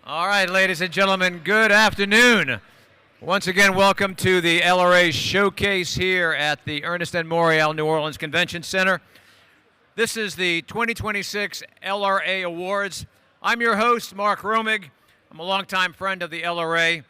All right, ladies and gentlemen, good afternoon. Once again, welcome to the LRA Showcase here at the Ernest N. Morial New Orleans Convention Center. This is the 2026 LRA Awards. I'm your host, Mark Romig. I'm a longtime friend of the LRA,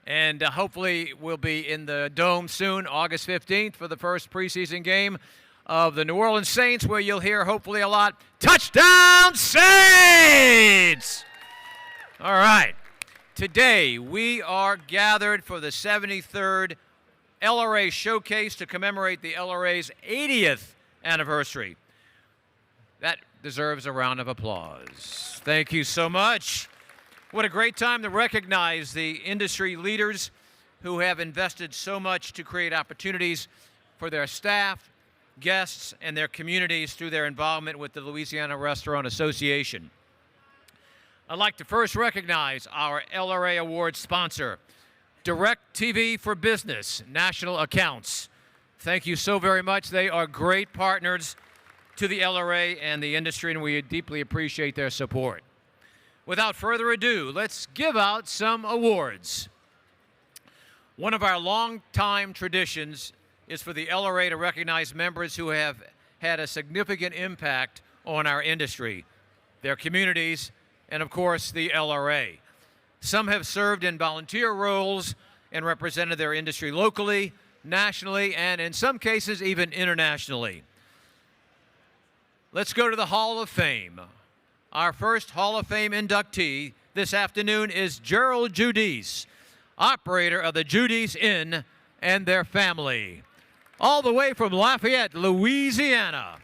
and hopefully we'll be in the Dome soon, August 15th, for the first preseason game of the New Orleans Saints, where you'll hear hopefully a lot, "Touchdown Saints!" All right. Today, we are gathered for the 73rd LRA Showcase to commemorate the LRA's 80th anniversary. That deserves a round of applause. Thank you so much. What a great time to recognize the industry leaders who have invested so much to create opportunities for their staff, guests, and their communities through their involvement with the Louisiana Restaurant Association. I'd like to first recognize our LRA Award sponsor, DirecTV for Business National Accounts. Thank you so very much. They are great partners to the LRA and the industry, and we deeply appreciate their support. Without further ado, let's give out some awards. One of our long-time traditions is for the LRA to recognize members who have had a significant impact on our industry, their communities, and of course, the LRA. Some have served in volunteer roles and represented their industry locally, nationally, and in some cases, even internationally. Let's go to the Hall of Fame. Our first Hall of Fame inductee this afternoon is Gerald Giudice, operator of the Giudice Inn, and their family, all the way from Lafayette, Louisiana.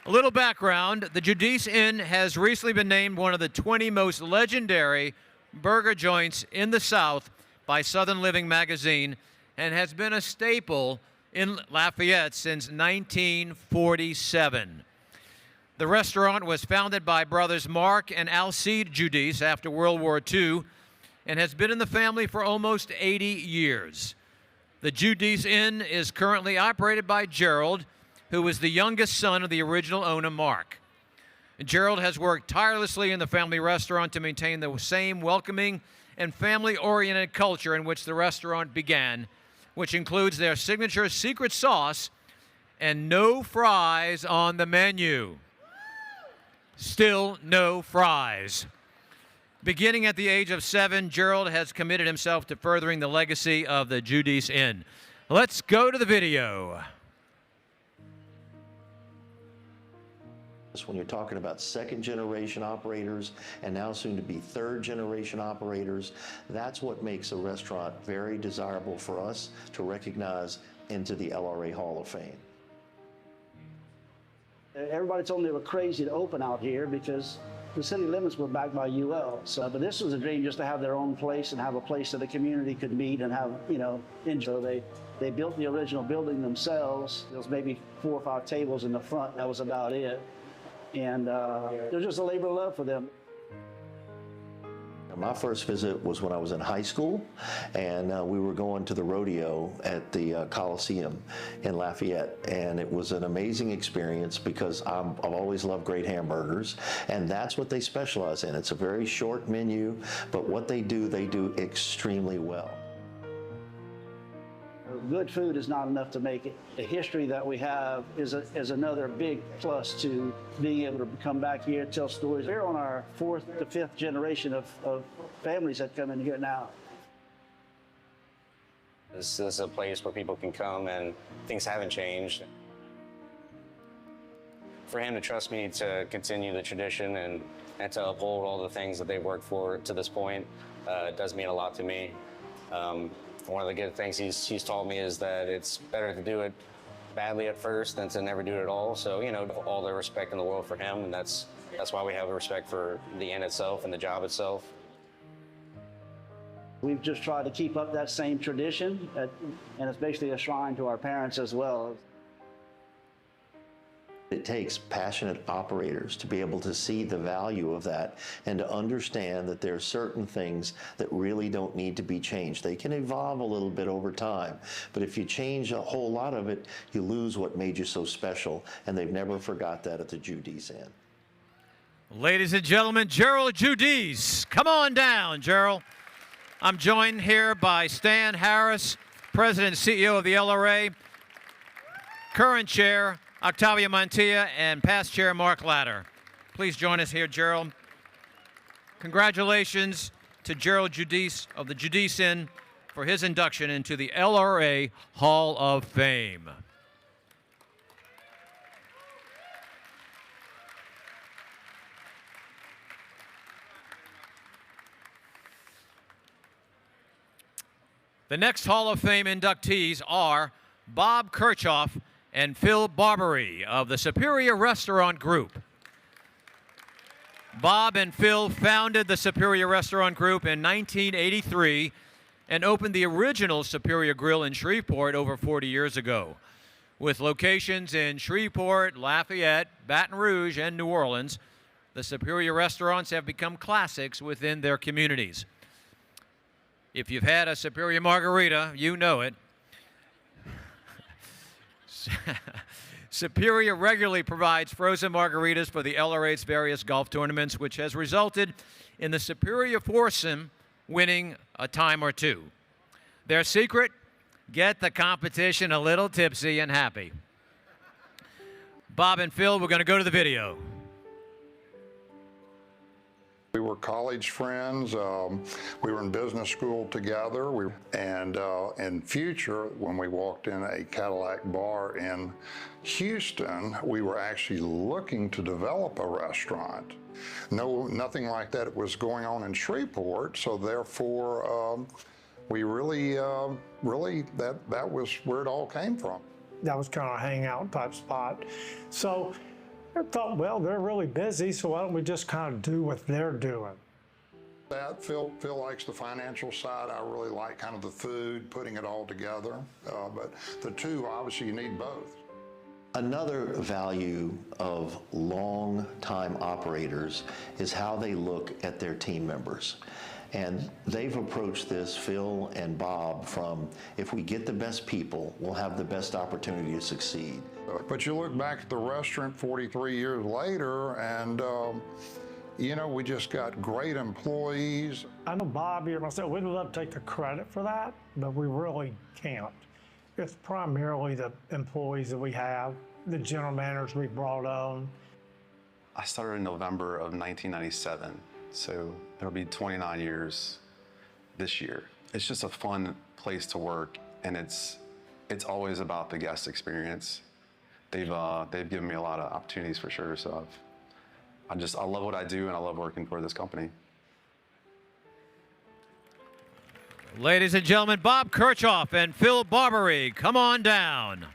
A little background, the Giudice Inn has recently been named one of the 20 most legendary burger joints in the South by Southern Living magazine and has been a staple in Lafayette since 1947. The restaurant was founded by brothers Mark and Alcide Giudice after World War II and has been in the family for almost 80 years. The Giudice Inn is currently operated by Gerald, who is the youngest son of the original owner, Mark. Gerald has worked tirelessly in the family restaurant to maintain the same welcoming and family-oriented culture in which the restaurant began, which includes their signature secret sauce and no fries on the menu. Still no fries. Beginning at the age of 7, Gerald has committed himself to furthering the legacy of the Giudice Inn. Let's go to the video. When you're talking about second-generation operators and now soon to be third-generation operators, that's what makes a restaurant very desirable for us to recognize into the LRA Hall of Fame. Everybody told me they were crazy to open out here because the city limits were backed by UL. But this was a dream just to have their own place and have a place that the community could meet and have, enjoy. So they built the original building themselves. There was maybe 4 or 5 tables in the front. That was about it. And it was just a labor of love for them. My first visit was when I was in high school, and we were going to the rodeo at the Coliseum in Lafayette, and it was an amazing experience because I've always loved great hamburgers, and that's what they specialize in. It's a very short menu, but what they do extremely well. Good food is not enough to make it. The history that we have is another big plus to being able to come back here, tell stories. We're on our 4th to 5th generation of families that come in here now. This is a place where people can come and things haven't changed. For him to trust me to continue the tradition and to uphold all the things that they've worked for to this point does mean a lot to me. One of the good things he's taught me is that it's better to do it badly at first than to never do it at all. So, all the respect in the world for him, and that's why we have a respect for the inn itself and the job itself. We've just tried to keep up that same tradition, and it's basically a shrine to our parents as well. It takes passionate operators to be able to see the value of that and to understand that there are certain things that really don't need to be changed. They can evolve a little bit over time, but if you change a whole lot of it, you lose what made you so special, and they've never forgot that at the Giudice Inn. Ladies and gentlemen, Gerald Giudice. Come on down, Gerald. I'm joined here by Stan Harris, President and CEO of the LRA, current chair, Octavio Mantilla, and past chair, Mark Latter. Please join us here, Gerald. Congratulations to Gerald Giudice of the Giudice Inn for his induction into the LRA Hall of Fame. The next Hall of Fame inductees are Bob Kirchhoff and Phil Barbary of the Superior Restaurant Group. Bob and Phil founded the Superior Restaurant Group in 1983 and opened the original Superior Grill in Shreveport over 40 years ago. With locations in Shreveport, Lafayette, Baton Rouge, and New Orleans, the Superior restaurants have become classics within their communities. If you've had a Superior margarita, you know it. Superior regularly provides frozen margaritas for the LRA's various golf tournaments, which has resulted in the Superior foursome winning a time or two. Their secret? Get the competition a little tipsy and happy. Bob and Phil, we're going to go to the video. We were college friends. We were in business school together. In future, when we walked in a Cadillac bar in Houston, we were actually looking to develop a restaurant. Nothing like that was going on in Shreveport, so therefore we really, that was where it all came from. That was kind of a hangout type spot. So I thought, well, they're really busy, so why don't we just kind of do what they're doing? Phil likes the financial side. I really like kind of the food, putting it all together. But the two, obviously, you need both. Another value of long-time operators is how they look at their team members. And they've approached this, Phil and Bob, from if we get the best people, we'll have the best opportunity to succeed. But you look back at the restaurant 43 years later, and you know, we just got great employees. I know Bobby and myself, we'd love to take the credit for that, but we really can't. It's primarily the employees that we have, the general managers we brought on. I started in November of 1997, so it'll be 29 years this year. It's just a fun place to work, and it's always about the guest experience. They've given me a lot of opportunities for sure, so I love what I do, and I love working for this company. Ladies and gentlemen, Bob Kirchhoff and Phil Barbary, come on down.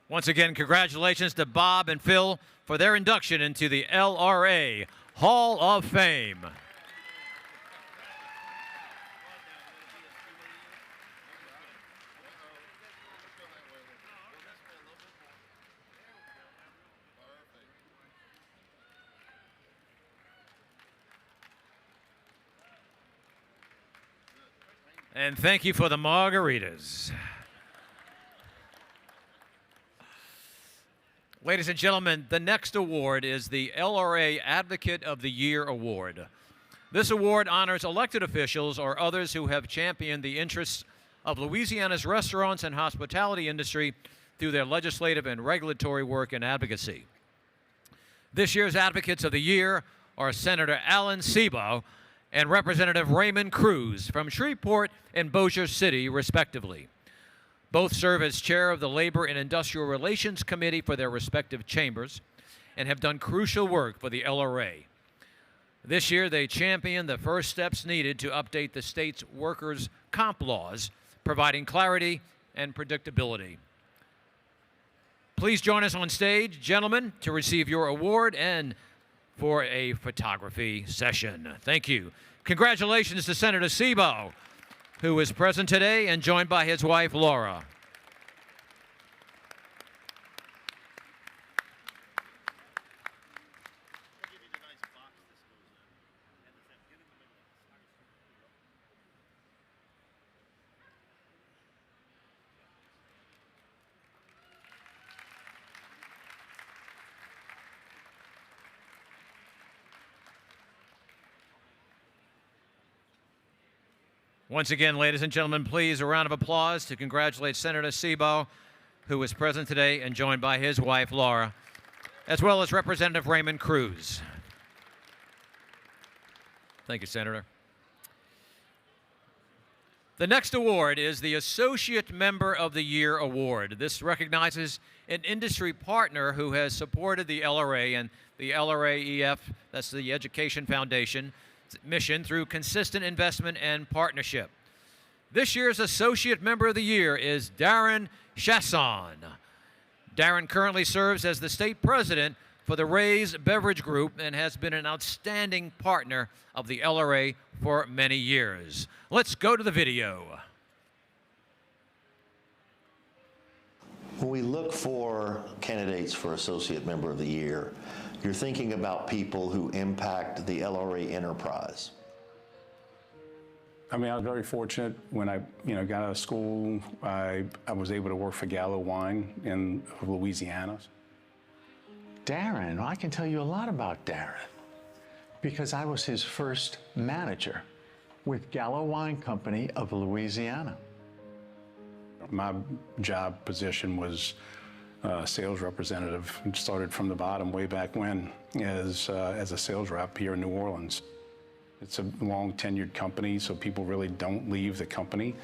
Once again, congratulations to Bob and Phil for their induction into the LRA Hall of Fame. And thank you for the margaritas. Ladies and gentlemen, the next award is the LRA Advocate of the Year Award. This award honors elected officials or others who have championed the interests of Louisiana's restaurants and hospitality industry through their legislative and regulatory work and advocacy. This year's Advocates of the Year are Senator Alan Sebo and Representative Raymond Cruz from Shreveport and Bossier City, respectively. Both serve as chair of the Labor and Industrial Relations Committee for their respective chambers and have done crucial work for the LRA. This year, they championed the first steps needed to update the state's workers' comp laws, providing clarity and predictability. Please join us on stage, gentlemen, to receive your award and for a photography session. Thank you. Congratulations to Senator Sebo, who is present today and joined by his wife, Laura. Once again, ladies and gentlemen, please a round of applause to congratulate Senator Sebo, who is present today and joined by his wife, Laura, as well as Representative Raymond Cruz. Thank you, Senator. The next award is the Associate Member of the Year Award. This recognizes an industry partner who has supported the LRA and the LRAEF, that's the Education Foundation, mission through consistent investment and partnership. This year's Associate Member of the Year is Darren Chasson. Darren currently serves as the state president for the Ray's Beverage Group and has been an outstanding partner of the LRA for many years. Let's go to the video. When we look for candidates for Associate Member of the Year, you're thinking about people who impact the LRA enterprise. I mean, I was very fortunate when I, got out of school. I was able to work for Gallo Wine in Louisiana. Darren, I can tell you a lot about Darren because I was his first manager with Gallo Wine Company of Louisiana. My job position was sales representative. Started from the bottom way back when as a sales rep here in New Orleans. It's a long tenured company, so people really don't leave the company.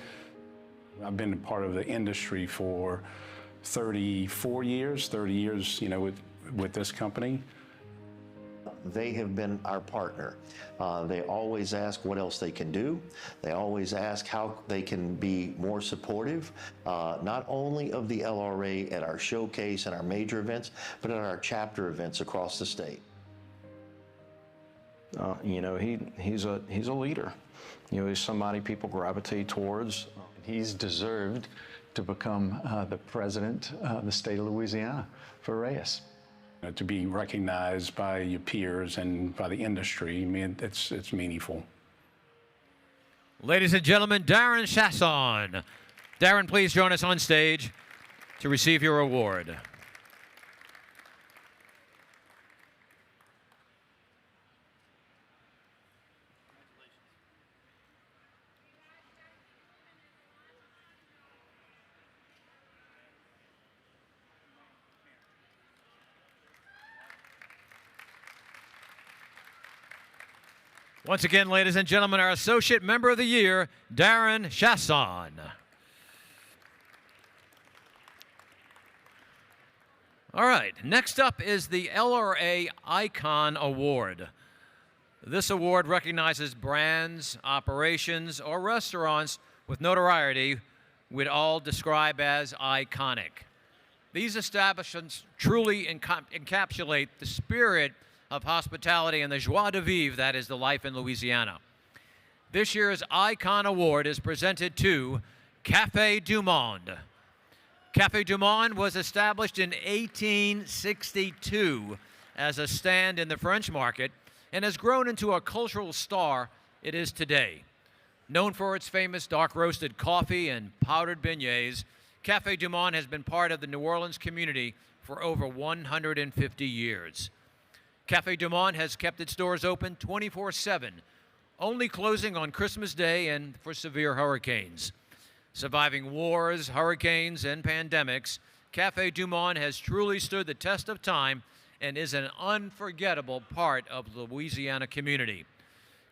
I've been a part of the industry for 34 years, 30 years, with this company. They have been our partner. They always ask what else they can do. They always ask how they can be more supportive, not only of the LRA at our showcase and our major events, but at our chapter events across the state. He's a leader. He's somebody people gravitate towards. He's deserved to become the president of the state of Louisiana for Reyes. To be recognized by your peers and by the industry, I mean, it's meaningful. Ladies and gentlemen, Darren Chasson. Darren, please join us on stage to receive your award. Once again, ladies and gentlemen, our Associate Member of the Year, Darren Chasson. All right, next up is the LRA Icon Award. This award recognizes brands, operations, or restaurants with notoriety we'd all describe as iconic. These establishments truly encapsulate the spirit of hospitality and the joie de vivre that is the life in Louisiana. This year's Icon Award is presented to Café du Monde. Café du Monde was established in 1862 as a stand in the French market and has grown into a cultural star it is today. Known for its famous dark roasted coffee and powdered beignets, Café du Monde has been part of the New Orleans community for over 150 years. Café du Monde has kept its doors open 24/7, only closing on Christmas Day and for severe hurricanes. Surviving wars, hurricanes, and pandemics, Café du Monde has truly stood the test of time and is an unforgettable part of the Louisiana community.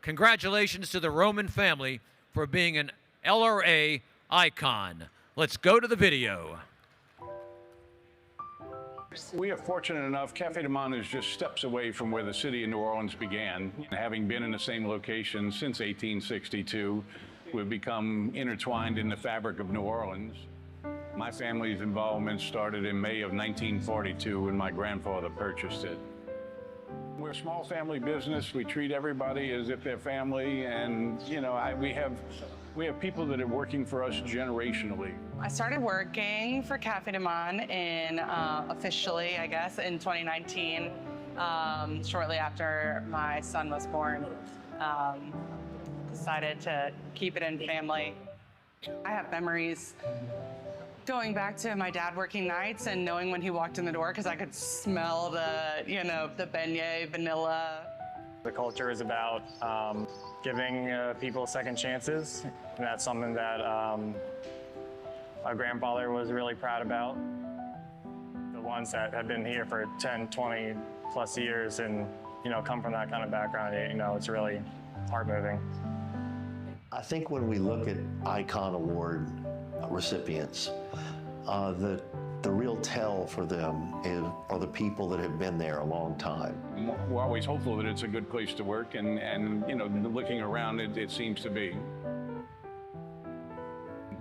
Congratulations to the Roman family for being an LRA icon. Let's go to the video. We are fortunate enough, Café du Monde is just steps away from where the city of New Orleans began. Having been in the same location since 1862, we've become intertwined in the fabric of New Orleans. My family's involvement started in May of 1942 when my grandfather purchased it. We're a small family business. We treat everybody as if they're family, and we have people that are working for us generationally. I started working for Café du Monde officially, I guess, in 2019, shortly after my son was born. Decided to keep it in family. I have memories going back to my dad working nights and knowing when he walked in the door because I could smell the beignet, vanilla. The culture is about giving people second chances, and that's something that my grandfather was really proud about. The ones that have been here for 10, 20 plus years and, come from that kind of background, it's really heart-moving. I think when we look at Icon Award recipients, the real tell for them are the people that have been there a long time. We're always hopeful that it's a good place to work, and looking around, it seems to be.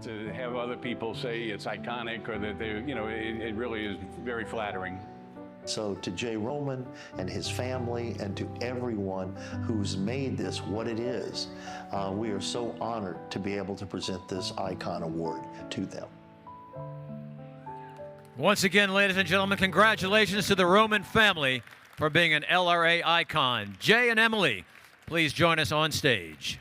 To have other people say it's iconic or that it really is very flattering. So to Jay Roman and his family and to everyone who's made this what it is, we are so honored to be able to present this Icon Award to them. Once again, ladies and gentlemen, congratulations to the Roman family for being an LRA icon. Jay and Emily, please join us on stage.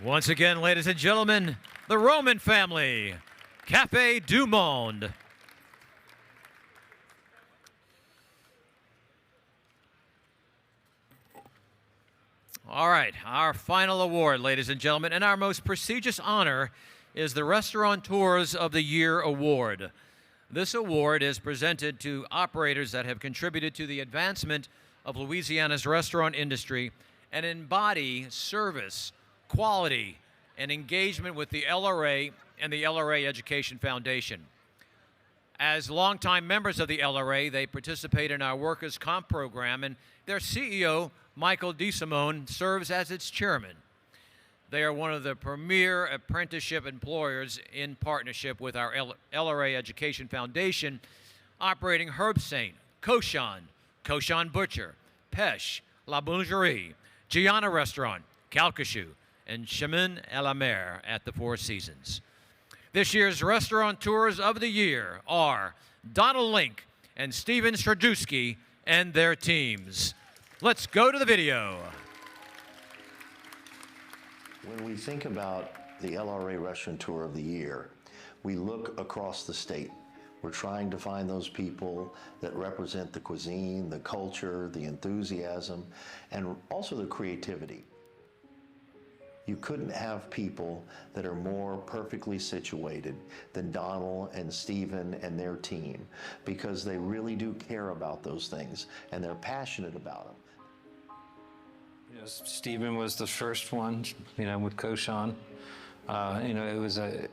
Once again, ladies and gentlemen, the Roman family, Cafe du Monde. All right, our final award, ladies and gentlemen, and our most prestigious honor is the Restaurateurs of the Year Award. This award is presented to operators that have contributed to the advancement of Louisiana's restaurant industry and embody service, quality, and engagement with the LRA and the LRA Education Foundation. As longtime members of the LRA, they participate in our workers' comp program, and their CEO, Michael DeSimone, serves as its chairman. They are one of the premier apprenticeship employers in partnership with our LRA Education Foundation, operating Herb Saint, Cochon Butcher, Peche, La Boulangerie, Gianna Restaurant, Calcasieu, and Chemin à la Mer at the Four Seasons. This year's Restaurateurs of the Year are Donald Link and Steven Stradusky and their teams. Let's go to the video. When we think about the LRA Restaurateur of the Year, we look across the state. We're trying to find those people that represent the cuisine, the culture, the enthusiasm, and also the creativity. You couldn't have people that are more perfectly situated than Donald and Stephen and their team, because they really do care about those things and they're passionate about them. Stephen was the first one, with Cochon. It was at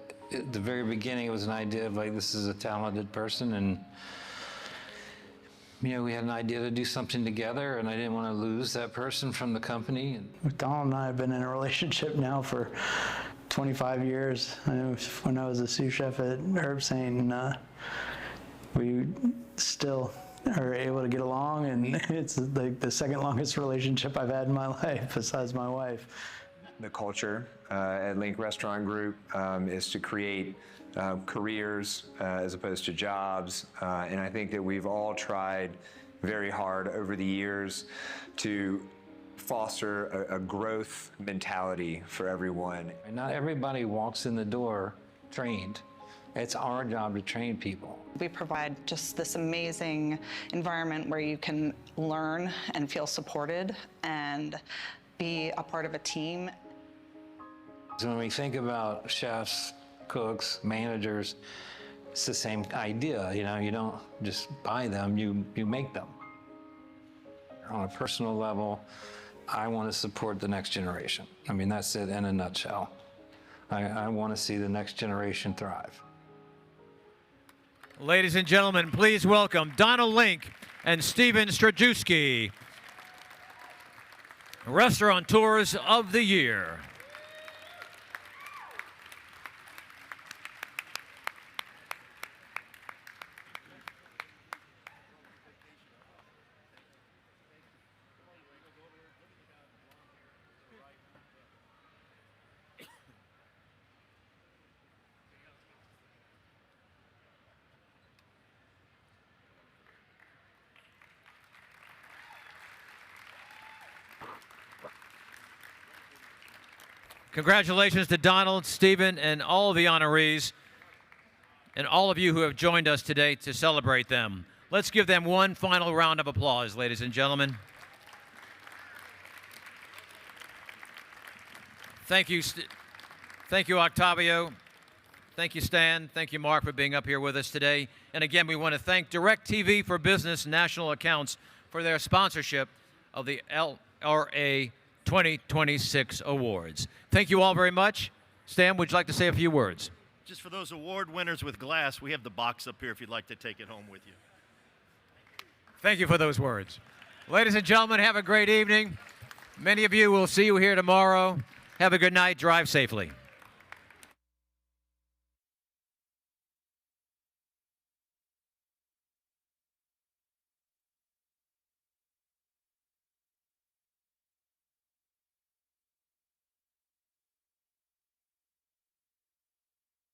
the very beginning, it was an idea of this is a talented person, and we had an idea to do something together, and I didn't want to lose that person from the company. Donald and I have been in a relationship now for 25 years. I know when I was a sous chef at Herb Saint, we still are able to get along, and it's like the second longest relationship I've had in my life besides my wife. The culture at Link Restaurant Group is to create careers as opposed to jobs, and I think that we've all tried very hard over the years to foster a growth mentality for everyone. Not everybody walks in the door trained. It's our job to train people. We provide just this amazing environment where you can learn and feel supported and be a part of a team. So when we think about chefs, cooks, managers, it's the same idea. You don't just buy them, you make them. On a personal level, I want to support the next generation. That's it in a nutshell. I want to see the next generation thrive. Ladies and gentlemen, please welcome Donald Link and Steven Stradusky, Restaurateurs of the Year. Congratulations to Donald, Stephen, and all of the honorees, and all of you who have joined us today to celebrate them. Let's give them one final round of applause, ladies and gentlemen. Thank you, thank you, Octavio. Thank you, Stan. Thank you, Mark, for being up here with us today. And again, we want to thank DirecTV for Business National Accounts for their sponsorship of the LRA 2026 Awards. Thank you all very much. Stan, would you like to say a few words? Just for those award winners with glass, we have the box up here if you'd like to take it home with you. Thank you for those words. Ladies and gentlemen, have a great evening. Many of you will see you here tomorrow. Have a good night. Drive safely.